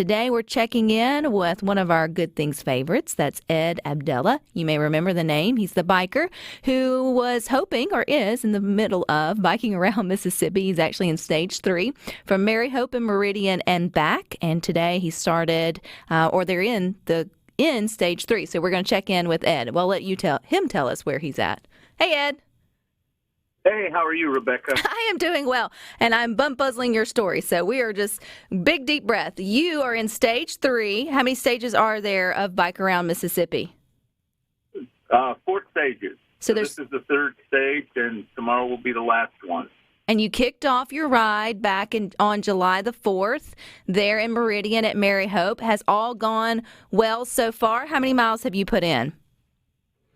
Today we're checking in with one of our Good Things favorites. That's Ed Abdella. You may remember the name. He's the biker who was hoping, or is in the middle of, biking around Mississippi. He's actually in stage 3 from Mary Hope and Meridian and back. And today he started, they're in stage 3. So we're going to check in with Ed. We'll let you tell us where he's at. Hey, Ed. Hey, how are you, Rebecca? I am doing well, and I'm bump-puzzling your story, so we are just big, deep breath. You are in stage 3. How many stages are there of Bike Around Mississippi? 4 stages. So this is the 3rd stage, and tomorrow will be the last one. And you kicked off your ride back on July the 4th there in Meridian at Mary Hope. Has all gone well so far? How many miles have you put in?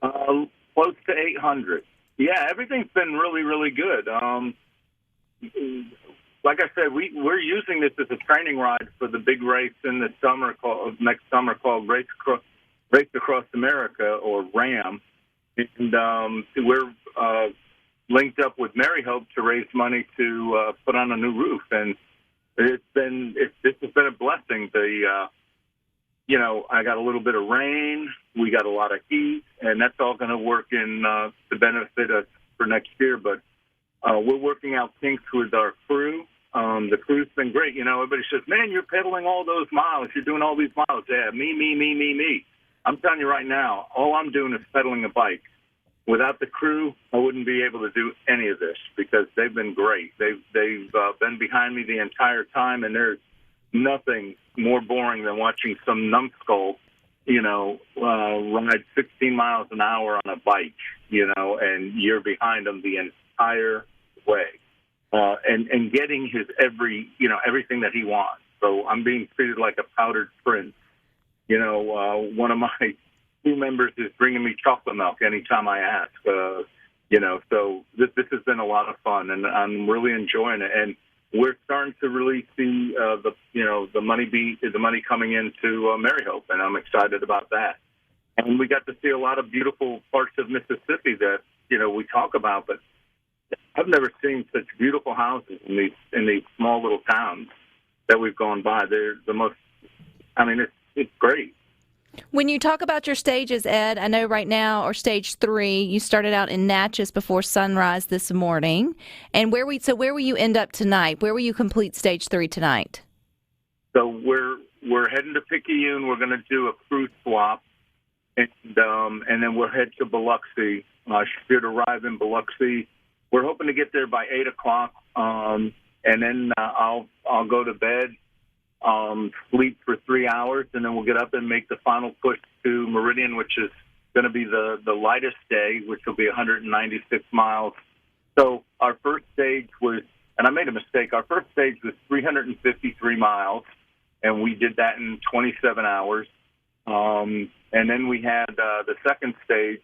Close to 800. Yeah, everything's been really, really good. Like I said, we're using this as a training ride for the big race in the summer next summer called Race Across America, or RAM. And we're linked up with Mary Hope to raise money to put on a new roof, and this has been a blessing. I got a little bit of rain, we got a lot of heat, and that's all going to work in to benefit us for next year. But we're working out kinks with our crew. The crew's been great. Everybody says, man, you're pedaling all those miles. You're doing all these miles. Yeah, me. I'm telling you right now, all I'm doing is pedaling a bike. Without the crew, I wouldn't be able to do any of this because they've been great. They've been behind me the entire time, and there's nothing more boring than watching some numbskull, ride 16 miles an hour on a bike, and you're behind them the entire way, and getting his everything that he wants. So I'm being treated like a powdered prince. One of my crew members is bringing me chocolate milk anytime I ask. So this has been a lot of fun, and I'm really enjoying it. And we're starting to really see the money coming into Mary Hope, and I'm excited about that. And we got to see a lot of beautiful parts of Mississippi that we talk about, but I've never seen such beautiful houses in these small little towns that we've gone by. They're the most. I mean, it's great. When you talk about your stages, Ed, I know right now, or stage 3, you started out in Natchez before sunrise this morning. And where will you end up tonight? Where will you complete stage 3 tonight? So we're heading to Picayune. We're going to do a crew swap, and then we'll head to Biloxi. Should arrive in Biloxi. We're hoping to get there by 8:00, and then I'll go to bed. Sleep for 3 hours, and then we'll get up and make the final push to Meridian, which is going to be the lightest day, which will be 196 miles. So our first stage was, and I made a mistake, our first stage was 353 miles, and we did that in 27 hours. And then we had the second stage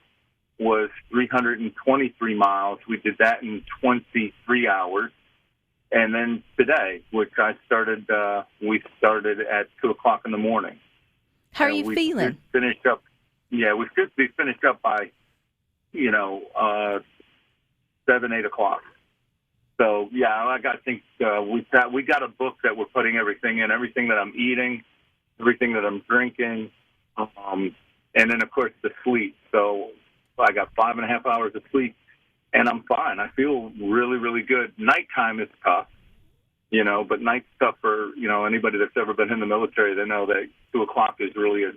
was 323 miles. We did that in 23 hours. And then today, which we started at 2:00 in the morning. How are you feeling? Finished up. Yeah, we should be finished up by, 7, 8 o'clock. So yeah, I think we got a book that we're putting everything in, everything that I'm eating, everything that I'm drinking, and then of course the sleep. So I got 5.5 hours of sleep. And I'm fine. I feel really, really good. Nighttime is tough, but night's tough for, anybody that's ever been in the military. They know that 2:00 is really a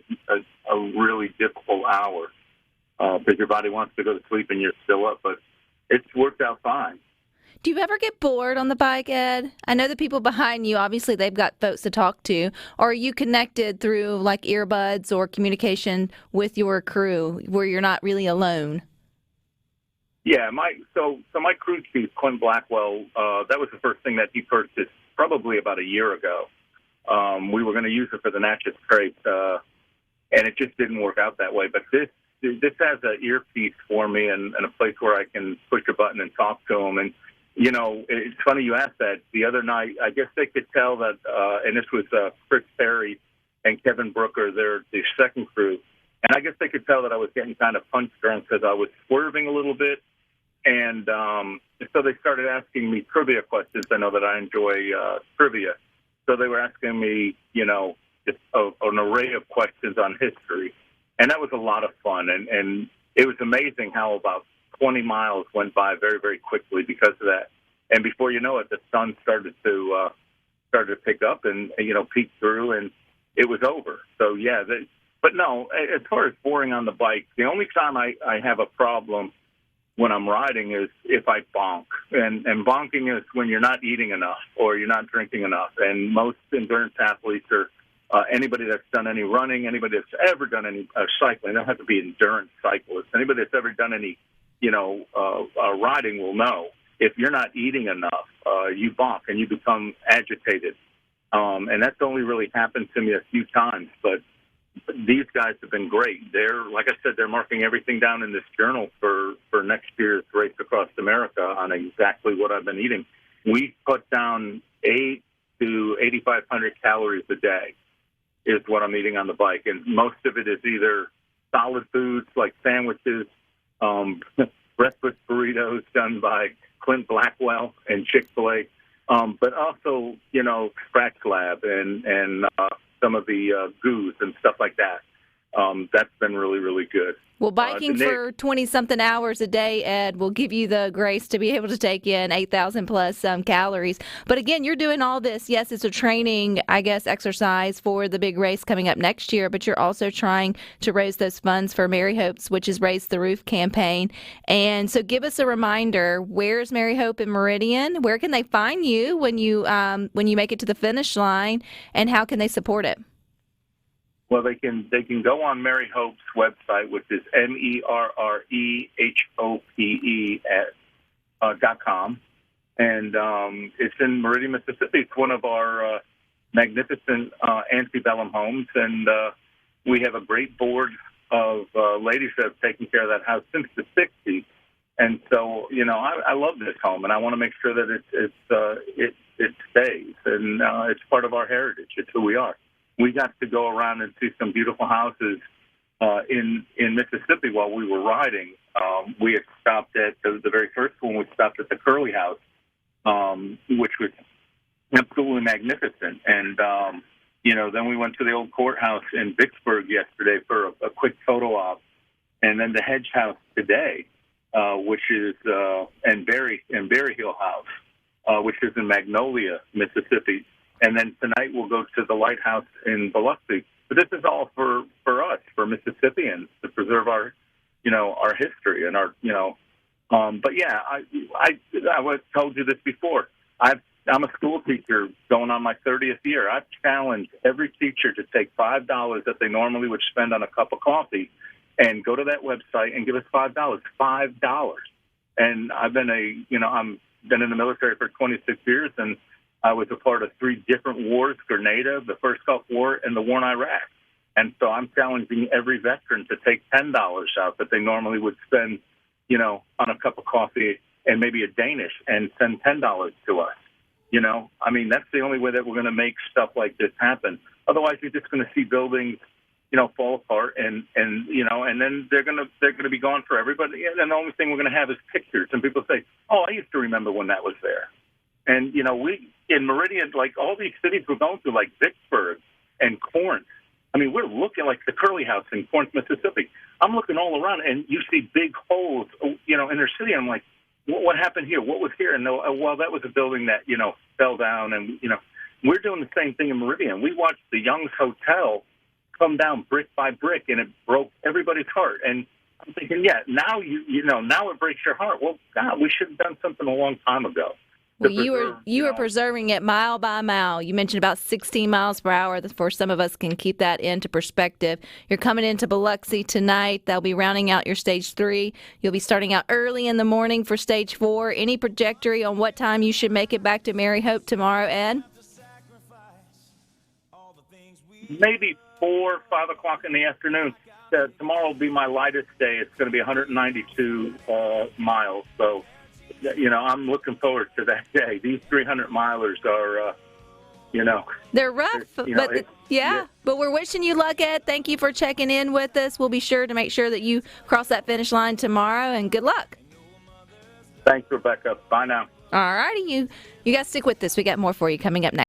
really difficult hour because your body wants to go to sleep and you're still up. But it's worked out fine. Do you ever get bored on the bike, Ed? I know the people behind you, obviously, they've got folks to talk to. Or are you connected through, like, earbuds or communication with your crew where you're not really alone? Yeah, my crew chief, Clint Blackwell, that was the first thing that he purchased probably about a year ago. We were going to use it for the Natchez Scrape, and it just didn't work out that way. But this has an earpiece for me and a place where I can push a button and talk to him. And, it's funny you asked that. The other night, I guess they could tell that, and this was Chris Perry and Kevin Brooker, they're the second crew. And I guess they could tell that I was getting kind of punch drunk because I was swerving a little bit. And so they started asking me trivia questions. I know that I enjoy trivia. So they were asking me, just an array of questions on history. And that was a lot of fun. And it was amazing how about 20 miles went by very, very quickly because of that. And before you know it, the sun started to pick up and, peek through, and it was over. So, yeah. But no, as far as boring on the bike, the only time I have a problem when I'm riding is if I bonk. And bonking is when you're not eating enough or you're not drinking enough. And most endurance athletes are anybody that's done any running, anybody that's ever done any cycling, they don't have to be endurance cyclists. Anybody that's ever done any, riding will know if you're not eating enough, you bonk and you become agitated. And that's only really happened to me a few times. But these guys have been great. They're, like I said, they're marking everything down in this journal for next year's Race Across America on exactly what I've been eating. We put down 8 to 8,500 calories a day is what I'm eating on the bike. And most of it is either solid foods like sandwiches, breakfast burritos done by Clint Blackwell and Chick-fil-A, but also, Scratch Lab and some of the goos and stuff like that. That's been really, really good. Well, biking for 20-something hours a day, Ed, will give you the grace to be able to take in 8,000 plus calories. But again, you're doing all this. Yes, it's a training, exercise for the big race coming up next year, but you're also trying to raise those funds for Mary Hope's, which is Raise the Roof campaign. And so give us a reminder, where's Mary Hope in Meridian? Where can they find you when you make it to the finish line, and how can they support it? Well, they can go on Mary Hope's website, which is MERREHOPE.com, and it's in Meridian, Mississippi. It's one of our magnificent antebellum homes, and we have a great board of ladies that have taken care of that house since the 60s. And so, I love this home, and I want to make sure that it stays, and it's part of our heritage. It's who we are. We got to go around and see some beautiful houses in Mississippi while we were riding. We had stopped at the very first one. We stopped at the Curly House, which was absolutely magnificent. And then we went to the old courthouse in Vicksburg yesterday for a quick photo op, and then the Hedge House today, which is and Berry Hill House, which is in Magnolia, Mississippi. And then tonight we'll go to the lighthouse in Biloxi. But this is all for us, for Mississippians, to preserve our history and our, But yeah, I told you this before. I'm a school teacher going on my 30th year. I've challenged every teacher to take $5 that they normally would spend on a cup of coffee and go to that website and give us $5. $5. And I've been in the military for 26 years, and I was a part of 3 different wars: Grenada, the first Gulf War, and the war in Iraq. And so I'm challenging every veteran to take $10 out that they normally would spend, on a cup of coffee and maybe a Danish, and send $10 to us. That's the only way that we're going to make stuff like this happen. Otherwise, you're just going to see buildings, fall apart, and then they're going to be gone for everybody. And the only thing we're going to have is pictures. And people say, "Oh, I used to remember when that was there." And, we, in Meridian, like all these cities we're going through, like Vicksburg and Corinth, we're looking like the Curly House in Corinth, Mississippi. I'm looking all around, and you see big holes, in their city. I'm like, what happened here? What was here? And, well, that was a building that, fell down. And, we're doing the same thing in Meridian. We watched the Young's Hotel come down brick by brick, and it broke everybody's heart. And I'm thinking, yeah, now, now it breaks your heart. Well, God, we should have done something a long time ago. Well, you were preserving it mile by mile. You mentioned about 16 miles per hour. For some of us can keep that into perspective. You're coming into Biloxi tonight. They'll be rounding out your Stage 3. You'll be starting out early in the morning for Stage 4. Any trajectory on what time you should make it back to Mary Hope tomorrow, Ed? Maybe 4 or 5 o'clock in the afternoon. Tomorrow will be my lightest day. It's going to be 192 miles. So, I'm looking forward to that day. These 300-milers are, They're rough, but we're wishing you luck, Ed. Thank you for checking in with us. We'll be sure to make sure that you cross that finish line tomorrow, and good luck. Thanks, Rebecca. Bye now. All righty. You guys stick with this. We got more for you coming up next.